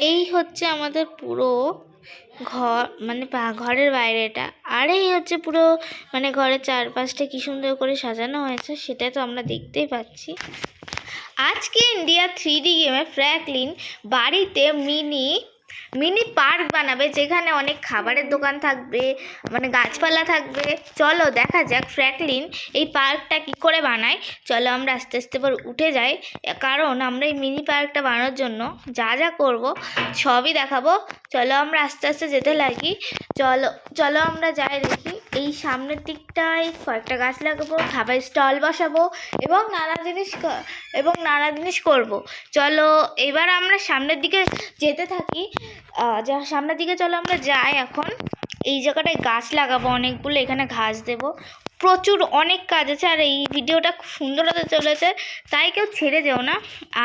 এই হচ্ছে আমাদের পুরো ঘর, মানে ঘরের বাইরেটা। আর এই হচ্ছে পুরো মানে ঘরের চারপাশটা কি সুন্দর করে সাজানো হয়েছে, সেটা তো আমরা দেখতেই পাচ্ছি। আজকে ইন্ডিয়া 3D গেমে ফ্র্যাঙ্কলিন বাড়িতে মিনি পার্ক বানাবে, যেখানে অনেক খাবারের দোকান থাকবে, মানে গাছপালা থাকবে। চলো দেখা যাক ফ্র্যাঙ্কলিন এই পার্কটা কি করে বানায়। চলো আমরা আস্তে আস্তে এবার উঠে যাই, কারণ আমরা এই মিনি পার্কটা বানানোর জন্য যা যা করব সবই দেখাবো। চলো আমরা আস্তে আস্তে যেতে লাগি। চলো চলো আমরা যাই দেখি। এই সামনের দিকটায় কয়েকটা গাছ লাগাবো, খাবার স্টল বসাবো এবং নানা জিনিস করব। চলো এবার আমরা সামনের দিকে যেতে থাকি। সামনের দিকে চলো আমরা যাই। এখন এই জায়গাটায় গাছ লাগাবো অনেকগুলো, এখানে ঘাস দেব, প্রচুর অনেক কাজ আছে। আর এই ভিডিওটা খুব সুন্দর হতে চলেছে, তাই কেউ ছেড়ে যেও না।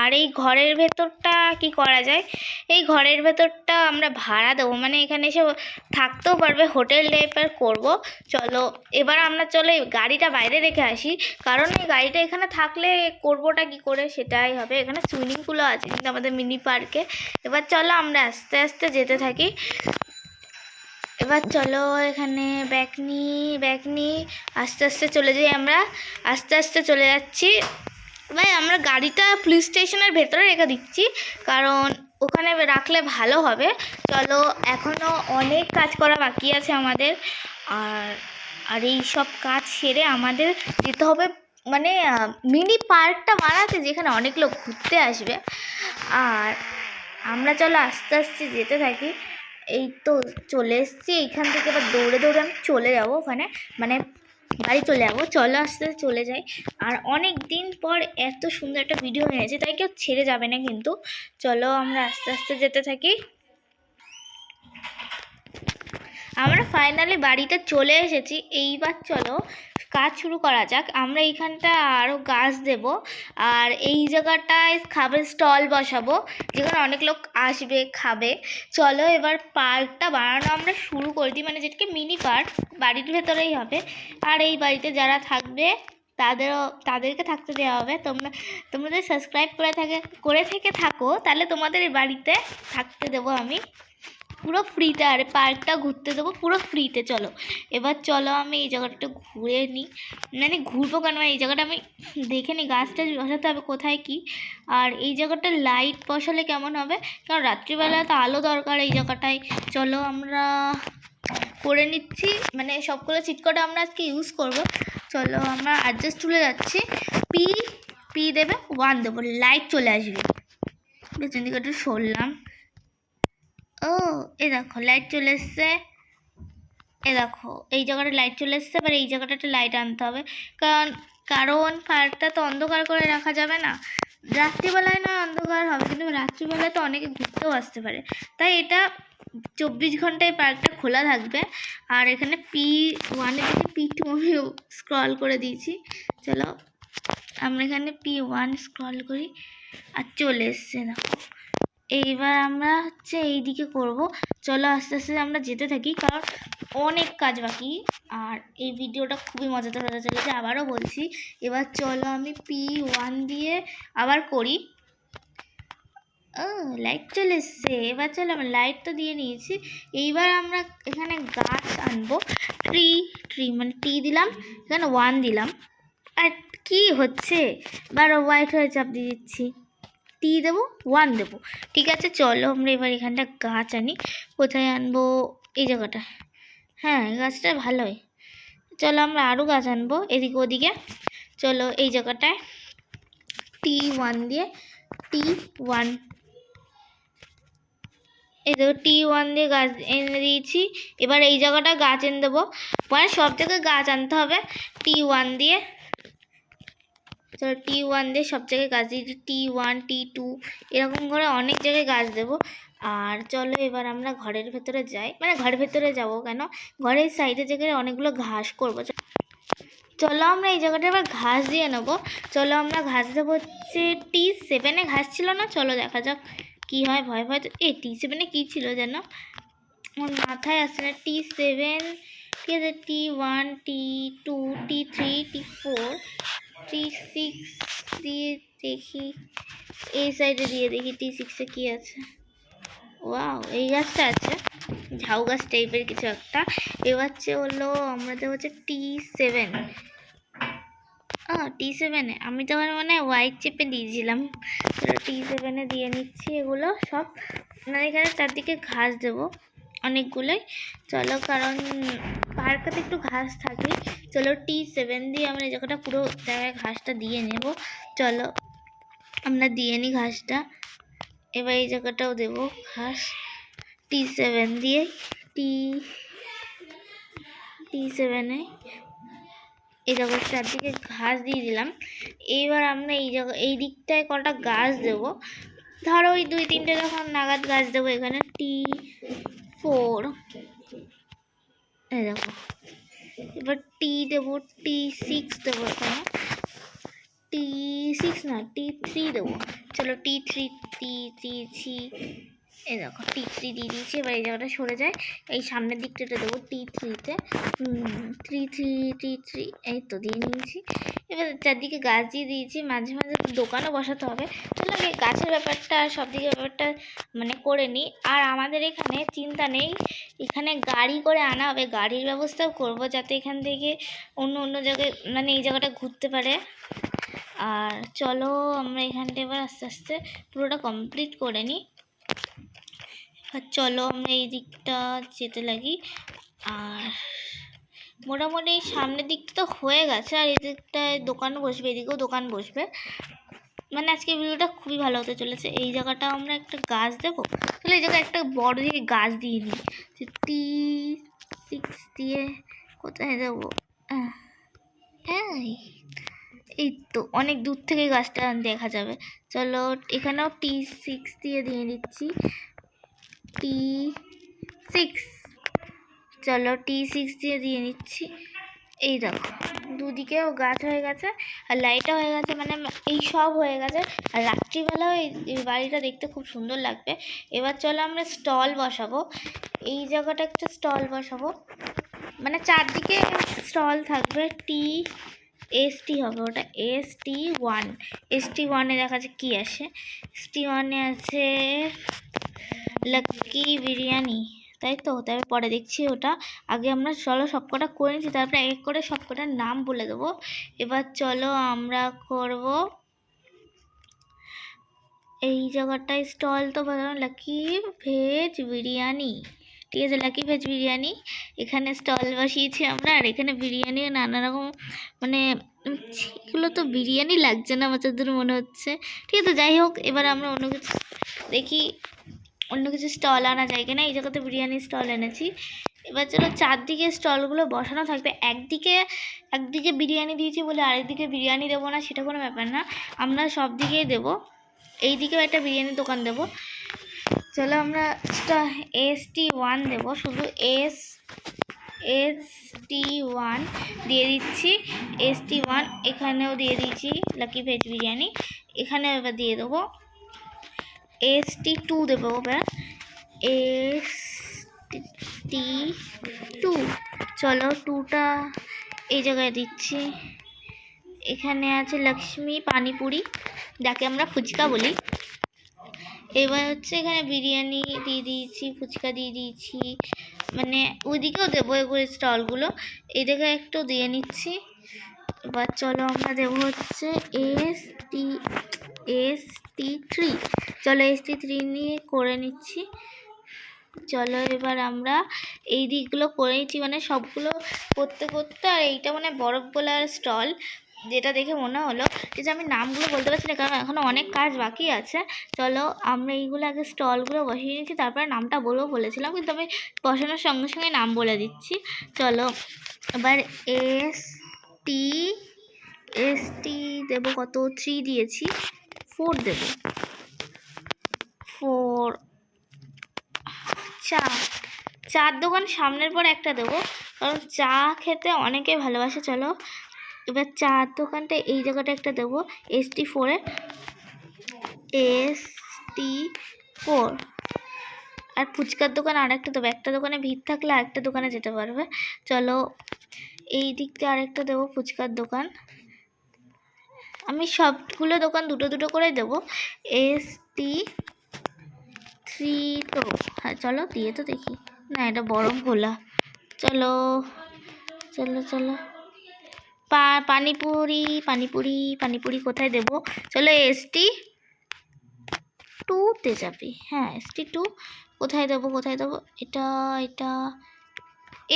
আর এই ঘরের ভেতরটা কি করা যায়, এই ঘরের ভেতরটা আমরা ভাড়া দেবো, মানে এখানে এসে থাকতেও পারবে, হোটেল টাইপের করবো। চলো এবার আমরা এই গাড়িটা বাইরে রেখে আসি, কারণ এই গাড়িটা এখানে থাকলে করবোটা কি করে সেটাই হবে। এখানে সুইমিং পুলও আছে কিন্তু আমাদের মিনি পার্কে। এবার চলো আমরা আস্তে আস্তে যেতে থাকি। এবার চলো এখানে ব্যাগ নিয়ে আস্তে আস্তে চলে যাই। আমরা আস্তে আস্তে চলে যাচ্ছি। ভাই আমরা গাড়িটা পুলিশ স্টেশনের ভেতরে রেখে দিচ্ছি, কারণ ওখানে রাখলে ভালো হবে। চলো এখনও অনেক কাজ করা বাকি আছে আমাদের। আর এই সব কাজ সেরে আমাদের যেতে হবে মানে মিনি পার্কটা বানাতে, যেখানে অনেক লোক ঘুরতে আসবে। আর আমরা চলো আস্তে আস্তে যেতে থাকি। এই তো চলে এসেছি, এইখান থেকে এবার দৌড়ে দৌড়ে আমি চলে যাবো ওখানে, মানে বাড়ি চলে যাবো। চলো আস্তে আস্তে চলে যাই। আর অনেক দিন পর এত সুন্দর একটা ভিডিও হয়েছে, তাই কেউ ছেড়ে যাবে না কিন্তু। চলো আমরা আস্তে আস্তে যেতে থাকি। আমরা ফাইনালি বাড়িতে চলে এসেছি। এইবার চলো কাজ শুরু করা যাক। আমরা এইখানটা আরও গাছ দেব, আর এই জায়গাটায় খাবার স্টল বসাবো, যেখানে অনেক লোক আসবে খাবে। চলো এবার পার্কটা বানানো আমরা শুরু করে দিই, মানে যেটাকে মিনি পার্ক বাড়ির ভেতরেই হবে। আর এই বাড়িতে যারা থাকবে তাদেরকে থাকতে দেওয়া হবে। তোমরা যদি সাবস্ক্রাইব করে থেকে থাকো, তাহলে তোমাদের এই বাড়িতে থাকতে দেবো আমি পুরো ফ্রিতে। আর পার্কটা ঘুরতে দেবো পুরো ফ্রিতে। চলো এবার চলো আমি এই জায়গাটা ঘুরে নিই, মানে ঘুরবো কেন, এই জায়গাটা আমি দেখে নিই। গাছটা বসাতে হবে কোথায় কি, আর এই জায়গাটা লাইট বসালে কেমন হবে, কারণ রাত্রিবেলা তো আলো দরকার এই জায়গাটায়। চলো আমরা করে নিচ্ছি, মানে সবগুলো চিটকোটা আমরা আজকে ইউজ করব। চলো আমরা অ্যাডজাস্ট টুলে যাচ্ছি। পি দেবে 1 দেবো, লাইট চলে আসবে। পেছন দিকে একটু সরলাম। ও এ দেখো লাইট চলে এসছে। এ দেখো এই জায়গাটা লাইট চলে এসছে। এবার এই জায়গাটাতে লাইট আনতে হবে, কারণ পার্কটা তো অন্ধকার করে রাখা যাবে না। রাত্রিবেলায় নয় অন্ধকার হবে, কিন্তু রাত্রিবেলায় তো অনেকে ঘুরতেও আসতে পারে, তাই এটা 24 ঘন্টায় পার্কটা খোলা থাকবে। আর এখানে P1 থেকে P2 আমি স্ক্রল করে দিয়েছি। চলো আমরা এখানে P1 স্ক্রল করি, আর চলে এসছে না। এইবার আমরা এই দিকে করব। চলো আস্তে আস্তে আমরা যেতে থাকি, কারণ অনেক কাজ বাকি। আর এই ভিডিওটা খুবই মজাদার হতে চলেছে, আবারও বলছি। এবার চলো আমি P1 দিয়ে আবার করি। লাইট চলে এসছে। এবার চলো আমরা লাইট তো দিয়ে নিয়েছি। এইবার আমরা এখানে গাছ আনবো। ট্রি মানে টি দিলাম, এখানে 1 দিলাম। আর কি হচ্ছে, বারো হোয়াইট হয়ে চাপ দিয়ে দিচ্ছি। টি দেবো 1 দেবো, ঠিক আছে। চলো আমরা এবার এখানটা গাছ আনি। কোথায় আনবো, এই জায়গাটা। হ্যাঁ গাছটা ভালোই। চলো আমরা আরও গাছ আনবো এদিকে ওদিকে। চলো এই জায়গাটায় T1 দিয়ে T1, এই দেখো T1 দিয়ে গাছ এনে দিয়েছি। এবার এই জায়গাটা গাছ এনে দেবো, মানে সব জায়গায় গাছ আনতে হবে T1 দিয়ে। চলো T1 দিয়ে সব জায়গায় গাছ দিয়েছি, T1 T2 এরকম করে অনেক জায়গায় গাছ দেবো। আর চলো এবার আমরা ঘরের ভেতরে যাই, মানে ঘরের ভেতরে যাব কেন, ঘরের সাইডে জায়গায় অনেকগুলো ঘাস করবো। চলো আমরা এই জায়গাটা এবার ঘাস দিয়ে নেবো। চলো আমরা ঘাস দেবো হচ্ছে T7 ঘাস ছিল না, চলো দেখা যাক কি হয়। ভয় তো T7 কী ছিল যেন আমার মাথায় আসছে না। T7 ঠিক আছে, T1 T2 T3 T4 T6 দিয়ে দেখি, এই সাইডে দিয়ে দেখি T6 কী আছে। ওয়াও, এই গাছটা আছে ঝাউ গাছ টাইপের কিছু একটা। এবার হলো আমাদের হচ্ছে T7। T7-এ আমি তো আমার মানে হোয়াইট চেপে দিয়েছিলাম। T7-এ দিয়ে নিচ্ছি এগুলো সব। মানে এখানে চারদিকে ঘাস দেবো অনেকগুলোই। চলো, কারণ পার্কে একটু ঘাস থাকে। চলো T7 দিয়ে আমরা এই জায়গাটা পুরো জায়গায় ঘাসটা দিয়ে নেব। চলো আমরা দিয়ে নিই ঘাসটা। এবার এই জায়গাটাও দেবো ঘাস T7 দিয়ে। T7-এ এই জায়গার চারদিকে ঘাস দিয়ে দিলাম। এইবার আমরা এই দিকটায় কটা গাছ দেবো। ধরো ওই 2-3টে যখন নাগাদ গাছ দেবো এখানে। T4 এই দেখো। এবার দেবো T6 দেবো এখানে। T6 না, T3 দেবো। চলো T3 এই দেখো T3 দিয়ে দিয়েছি। এবার এই জায়গাটা সরে যায়, এই সামনের দিকটাতে দেবো T3-তে। T3 এই তো দিয়ে নিয়েছি। এবার চারদিকে গাছ দিয়ে দিয়েছি, মাঝে মাঝে দোকানও বসাতে হবে। চলো আগে গাছের ব্যাপারটা আর সব দিকে ব্যাপারটা মানে করে নিই। আর আমাদের এখানে চিন্তা নেই, এখানে গাড়ি করে আনা হবে, গাড়ির ব্যবস্থাও করব যাতে এখান থেকে অন্য জায়গায় মানে এই জায়গাটা ঘুরতে পারে। আর চলো আমরা এখানটা এবার আস্তে আস্তে পুরোটা কমপ্লিট করে নিই। আর চলো আমরা এই দিকটা যেতে লাগি। আর মোটামুটি সামনের দিকটা তো হয়ে গেছে, আর এই দিকটায় দোকান বসবে, এদিকেও দোকান বসবে। মানে আজকে ভিডিওটা খুবই ভালো হতে চলেছে। এই জায়গাটা আমরা একটা গাছ দেবো। তাহলে এই জায়গায় একটা বড় দিকে গাছ দিয়ে নিই। T6 দিয়ে কোথায় দেবো? হ্যাঁ, এই তো অনেক দূর থেকে গাছটা দেখা যাবে। চলো এখানেও T6 দিয়ে দিচ্ছি। T6 চলো T6 দিয়ে নিচ্ছি। এই দেখো দুদিকেও গাছ হয়ে গেছে আর লাইটও হয়ে গেছে, মানে এই সব হয়ে গেছে। আর রাত্রিবেলাও এই বাড়িটা দেখতে খুব সুন্দর লাগবে। এবার চলো আমরা স্টল বসাবো। এই জায়গাটা একটা স্টল বসাবো, মানে চারদিকে স্টল থাকবে। ST হবে ওটা, ST1 দেখা যাচ্ছে কী আসে। ST1-এ আছে লাকি বিরিয়ানি, তাই তো। তারপরে পরে দেখছি ওটা। আগে আমরা চলো সবকটা করে নিচ্ছি, তারপরে এক করে সবকটার নাম বলে দেবো। এবার চলো আমরা করব এই জায়গাটায় স্টল তো লাকি ভেজ বিরিয়ানি। ঠিক আছে, লাকি ভেজ বিরিয়ানি এখানে স্টল বসিয়েছি আমরা। আর এখানে বিরিয়ানি নানা রকম, মানে এগুলো তো বিরিয়ানি লাগছে না আমার যতদূর মনে হচ্ছে। ঠিক আছে, যাই হোক এবার আমরা অন্য কিছু দেখি, অন্য কিছু স্টল আনা যায় কিনা। এই জায়গাতে বিরিয়ানি স্টল এনেছি। এবার চলো চারদিকে স্টলগুলো বসানো থাকবে। একদিকে বিরিয়ানি দিয়েছি বলে আরেকদিকে বিরিয়ানি দেবো না, সেটা কোনো ব্যাপার না, আমরা সব দিকেই দেবো। এই দিকেও একটা বিরিয়ানির দোকান দেবো। চলো আমরা ST1 দেবো, শুধু ST1 দিয়ে দিচ্ছি। ST1 এখানেও দিয়ে দিচ্ছি লাকি ভেজ বিরিয়ানি। এখানে এবার দিয়ে দেবো ST2 দেবো। এবার ST2 চলো 2টা এই জায়গায় দিচ্ছি। এখানে আছে লক্ষ্মী পানিপুরি, যাকে আমরা ফুচকা বলি। এবার হচ্ছে এখানে বিরিয়ানি দিয়ে দিয়েছি, ফুচকা দিয়ে দিয়েছি, মানে ওইদিকেও দেবো এগুলো স্টলগুলো। এই জায়গায় একটু দিয়ে নিচ্ছি। এবার চলো আমরা দেবো হচ্ছে ST3। চলো ST3 নিয়ে করে নিচ্ছি। চলো এবার আমরা এই দিকগুলো করে নিচ্ছি, মানে সবগুলো করতে করতে। আর এইটা মানে বরফ গোলার স্টল, যেটা দেখে মনে হলো যে আমি নামগুলো বলতে পারছি না, কারণ এখনও অনেক কাজ বাকি আছে। চলো আমরা এইগুলো আগে স্টলগুলো বসিয়ে নিচ্ছি, তারপরে নামটা বলেছিলাম, কিন্তু আমি বসানোর সঙ্গে সঙ্গে নাম বলে দিচ্ছি। চলো এবার ST দেবো কত, 3 দিয়েছি, 4 দেবো। 4 চার দোকান সামনের পর একটা দেবো, কারণ চা খেতে অনেকে ভালোবাসে। চলো এবার চার দোকানটা এই জায়গাটা একটা দেবো, ST4-এ। ST4 আর ফুচকার দোকান আর একটা দেবো। একটা দোকানে ভিড় থাকলে আরেকটা দোকানে যেতে পারবে। চলো এই দিকটা আরেকটা দেবো ফুচকার দোকান। আমি সবগুলো দোকান দুটো দুটো করে দেবো। ST3 থ্রি তো হ্যাঁ চলো দিয়ে তো দেখি। না এটা বরফ গোলা। চলো চলো চলো পানিপুরি পানিপুরি পানিপুরি কোথায় দেবো? চলো ST2-তে যাবি। হ্যাঁ ST2 কোথায় দেবো কোথায় দেবো? এটা এটা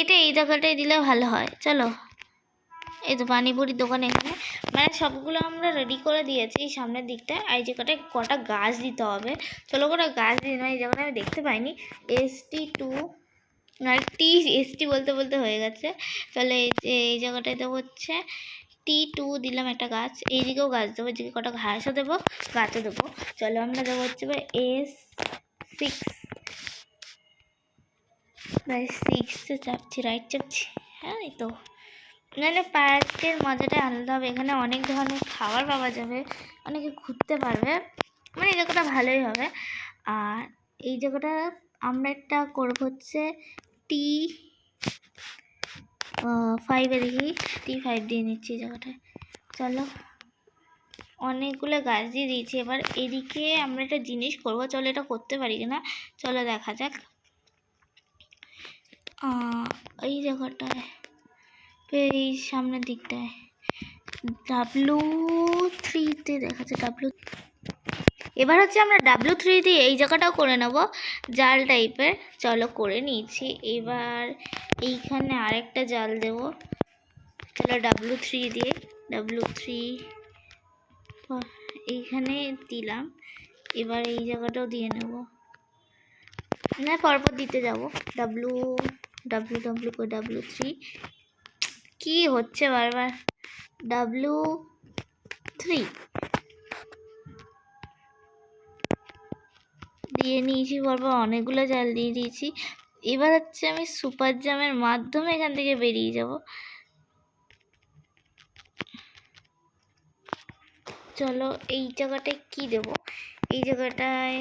এটা এই জায়গাটায় দিলে ভালো হয়। চলো এই তো পানিপুরির দোকানে এখানে মানে সবগুলো আমরা রেডি করে দিয়েছি এই সামনের দিকটায়। এই জায়গাটায় কটা গাছ দিতে হবে। চলো কটা গাছ দিয়ে না, এই জায়গাটা আমি দেখতে পাইনি। ST2 না ST বলতে বলতে হয়ে গেছে। তাহলে এই জায়গাটায় দেবো হচ্ছে T2 দিলাম একটা গাছ, এইদিকেও গাছ দেবো, এদিকে কটা ঘাসও দেবো, গাছও দেবো। চলো আমরা দেবো হচ্ছে S6 6-এ চাপছি, রাইট চাপছি। হ্যাঁ এই তো নাহলে পার্কের মজাটা আলাদা হবে। এখানে অনেক ধরনের খাবার পাওয়া যাবে, অনেকে ঘুরতে পারবে, মানে এই জায়গাটা ভালোই হবে। আর এই জায়গাটা আমরা একটা করবো হচ্ছে T5-এ দেখি, T5 দিয়ে নিচ্ছি এই জায়গাটায়। চলো অনেকগুলো গাছ দিয়ে দিয়েছি। এবার এদিকে আমরা একটা জিনিস করবো, চলো এটা করতে পারি কিনা, চলো দেখা যাক। এই জায়গাটায় এই সামনের দিকটায় W3-তে দেখাচ্ছে এবার হচ্ছে আমরা W3 দিয়ে এই জায়গাটাও করে নেব জাল টাইপের। চলো করে নিয়েছি। এবার এইখানে আরেকটা জাল দেব। চলো W3 দিয়ে W3 এইখানে দিলাম। এবার এই জায়গাটাও দিয়ে নেব, না পরপর দিতে যাব। W3 কি হচ্ছে বারবার? W3 দিয়ে নিয়েছি, পরপর অনেকগুলো জাল দিয়ে দিয়েছি। এবার হচ্ছে আমি সুপার জামের মাধ্যমে এখান থেকে বেরিয়ে যাব। চলো এই জায়গাটায় কি দেব? এই জায়গাটায়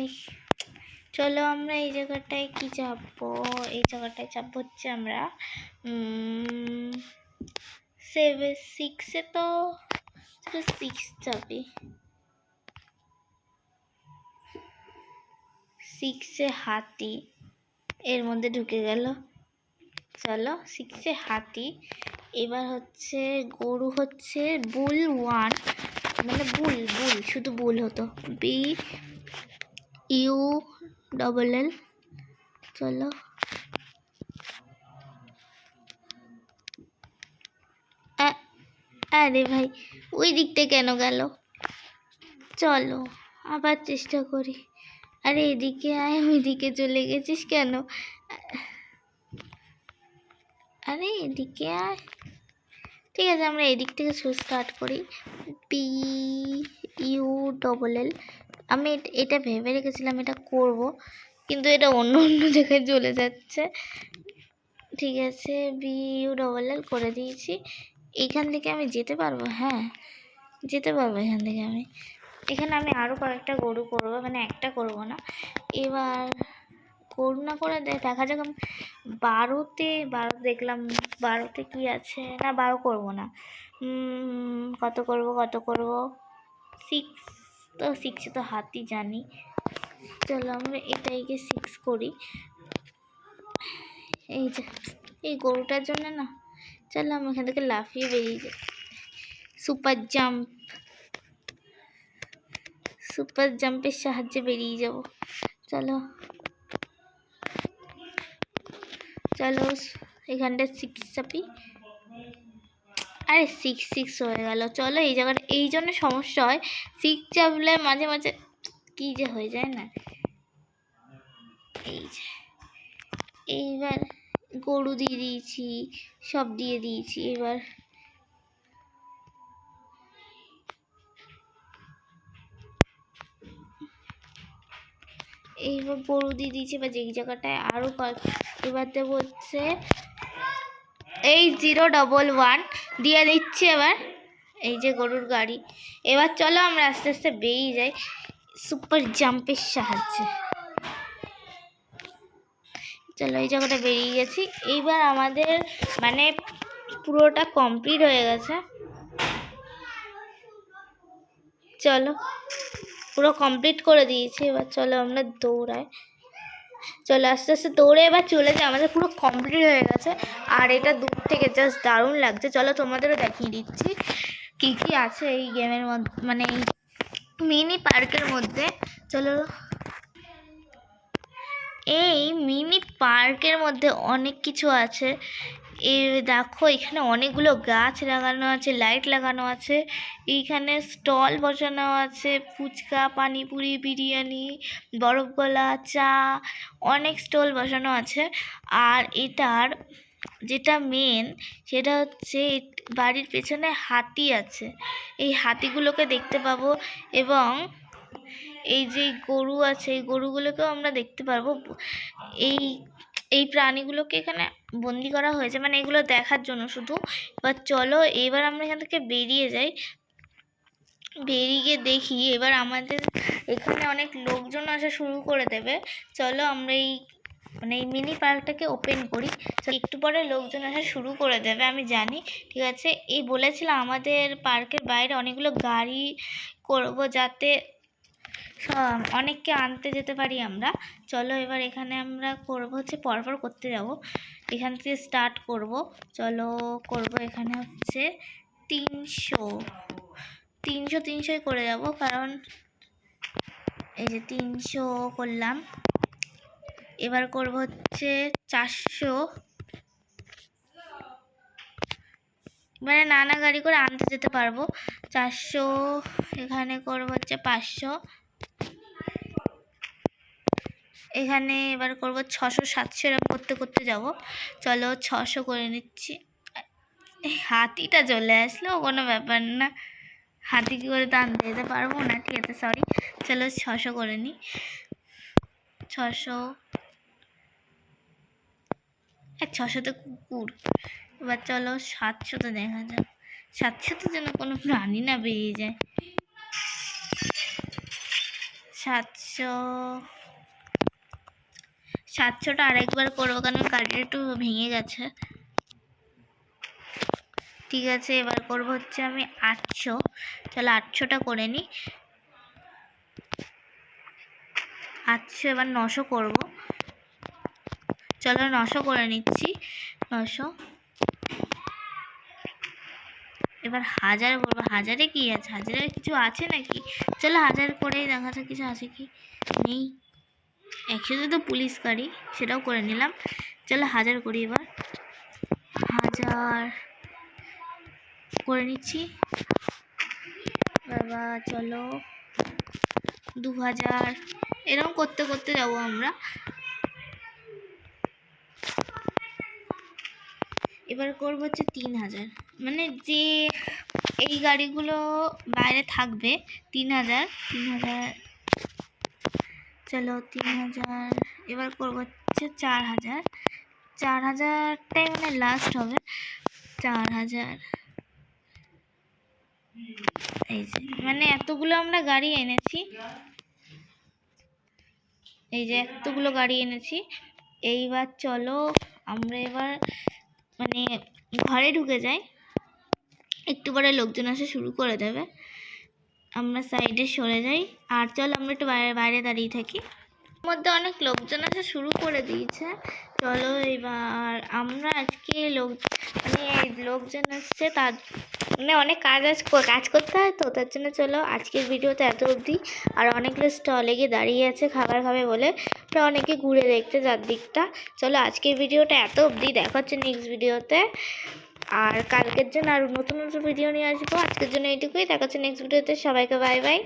চলো আমরা এই জায়গাটায় কি চাপবো? এই জায়গাটায় চাপবো হচ্ছে আমরা 6-এ তো 6 চাপি। 6-এ হাতি এর মধ্যে ঢুকে গেল। চলো 6-এ হাতি। এবার হচ্ছে গরু হচ্ছে বুল 1, মানে বুল শুধু বুল হতো BULL। চলো আরে ভাই ওই দিকটা কেন গেল? চলো আবার চেষ্টা করি। আরে এদিকে আয়, ওইদিকে চলে গেছিস কেন? আরে এদিকে আয়। ঠিক আছে আমরা এদিক থেকে স্টার্ট করি। BULL। আমি এটা ভেবে রেখেছিলাম এটা করব, কিন্তু এটা অন্য জায়গায় চলে যাচ্ছে। ঠিক আছে BULL করে দিয়েছি। এইখান থেকে আমি যেতে পারবো? হ্যাঁ যেতে পারবো এখান থেকে। এখানে আমি আরও কয়েকটা গরু করবো, মানে একটা করব না। এবার গরু না করে দেখা যাক। 12-তে দেখলাম 12-তে কি আছে না, 12 করবো না। কত করব 6 তো 6-এ তো হাতি জানি। চলো আমরা এটাইকে 6 করি। এই যে এই গরুটার জন্য না, চলো আমি এখান থেকে লাফিয়ে বেরিয়ে যাই। সুপার জাম্পের সাহায্যে বেরিয়ে যাব। চলো এখানটা 6 চাপি। আরে 6 হয়ে গেল। চলো এই জায়গাটা এই জন্য সমস্যা হয়, 6 চাপলে মাঝে মাঝে কি যে হয়ে যায় না। এই যে এইবার গরু দিয়ে দিয়েছি, সব দিয়ে দিয়েছি। এইবার গরু দিয়ে দিয়েছি। এবার যেই জায়গাটায় আরও এবার দেবো হচ্ছে 8011 দিয়ে দিচ্ছি। এবার এই যে গরুর গাড়ি। এবার চলো আমরা আস্তে আস্তে বেরিয়ে যাই সুপার জাম্পের সাহায্যে। চলো এই জায়গাটা বেরিয়ে গেছি। এইবার আমাদের মানে পুরোটা কমপ্লিট হয়ে গেছে। চলো পুরো কমপ্লিট করে দিয়েছি। এবার চলো আমরা দৌড়াই। চলো আস্তে আস্তে দৌড়ে এবার চলে যায়, আমাদের পুরো কমপ্লিট হয়ে গেছে। আর এটা দূর থেকে জাস্ট দারুণ লাগছে। চলো তোমাদেরও দেখিয়ে দিচ্ছি কী কী আছে এই গেমের মধ্যে, মানে এই মিনি পার্কের মধ্যে। চলো, এই মিনি পার্কের মধ্যে অনেক কিছু আছে। এই দেখো এখানে অনেকগুলো গাছ লাগানো আছে, লাইট লাগানো আছে, এইখানে স্টল বসানো আছে, ফুচকা, পানিপুরি, বিরিয়ানি, বরফ গলা, চা, অনেক স্টল বসানো আছে। আর এটার যেটা মেন সেটা হচ্ছে বাড়ির পেছনে হাতি আছে, এই হাতিগুলোকে দেখতে পাবো। এবং এই যে গরু আছে, এই গরুগুলোকেও আমরা দেখতে পারবো। এই এই প্রাণীগুলোকে এখানে বন্দি করা হয়েছে, মানে এগুলো দেখার জন্য শুধু। এবার চলো এবার আমরা এখান থেকে বেরিয়ে যাই, বেরিয়ে গিয়ে দেখি এবার আমাদের এখানে অনেক লোকজন আসা শুরু করে দেবে। চলো আমরা এই মানে এই মিনি পার্কটাকে ওপেন করি। একটু পরে লোকজন আসা শুরু করে দেবে আমি জানি, ঠিক আছে। এই বলেছিলাম আমাদের পার্কের বাইরে অনেকগুলো গাড়ি করব যাতে অনেককে আনতে যেতে পারি আমরা। চলো এবার এখানে আমরা করব হচ্ছে পরপর করতে যাব, এখান থেকে স্টার্ট করব। চলো করব এখানে হচ্ছে 300 করে যাব, কারণ এই যে 300 করলাম। এবার করব হচ্ছে 400, মানে নানা গাড়ি করে আনতে যেতে পারবো। 400, এখানে করব হচ্ছে 500, এখানে এবার করব 600, 700, এরকম করতে করতে যাব। চলো 600 করে নিচ্ছি। হাতিটা চলে আসলো, কোনো ব্যাপার না, হাতি কি করে তো আনতে যেতে পারবো না, ঠিক আছে সরি। চলো 600 করে নিই, 600, 600তে কুকুর। এবার চলো 700তে দেখা যাক, 700তে যেন কোনো প্রাণী না বেরিয়ে যায়। 700টা আরেকবার করবো, কারণ গাড়িটা একটু ভেঙে গেছে। ঠিক আছে এবার করবো হচ্ছে আমি 800। চলো 800টা করে নিই, 800। এবার 900 করব। চলো 900 করে নিচ্ছি, 900। এবার 1000 করবো। 1000-এ কি আছে, 1000-এ কিছু আছে নাকি? চলো 1000 করেই দেখা যাক কিছু আছে কি নেই। 100তে তো পুলিশ গাড়ি, সেটাও করে নিলাম। চলো 1000 করি, এবার 1000 করে নিচ্ছি। বাবা চলো 2000, এরকম করতে করতে যাবো আমরা। এবার করবো হচ্ছে 3000, মানে যে এই গাড়িগুলো বাইরে থাকবে 3000। চলো 3000। এবার করবো হচ্ছে 4000, 4000টাই মানে লাস্ট হবে। 4000, এই যে মানে এতগুলো আমরা গাড়ি এনেছি, এই যে এতগুলো গাড়ি এনেছি। এইবার চলো আমরা এবার মানে ঘরে ঢুকে যাই, একটু পরে লোকজন আসা শুরু করে দেবে, আমরা সাইডে সরে যাই। আর চল আমরা একটু বাইরে দাঁড়িয়ে থাকি, মধ্যে অনেক লোকজন আসা শুরু করে দিয়েছে। চলো এবার আমরা আজকে মানে লোকজন আসছে, তার মানে অনেক কাজ করতে হয় তো, তার জন্য চলো আজকের ভিডিওতে এত অবধি। আর অনেকগুলো স্টলে গিয়ে দাঁড়িয়ে আছে খাবার খাবে বলে, ওরা অনেকে ঘুরে দেখতে চারদিকটা। চলো আজকের ভিডিওটা এত অবধি, দেখা হচ্ছে নেক্সট ভিডিওতে। আর কালকের জন্য আর নতুন নতুন ভিডিও নিয়ে আসবো, আজকের জন্য এইটুকুই, দেখা হচ্ছে নেক্সট ভিডিওতে। সবাইকে বাই বাই।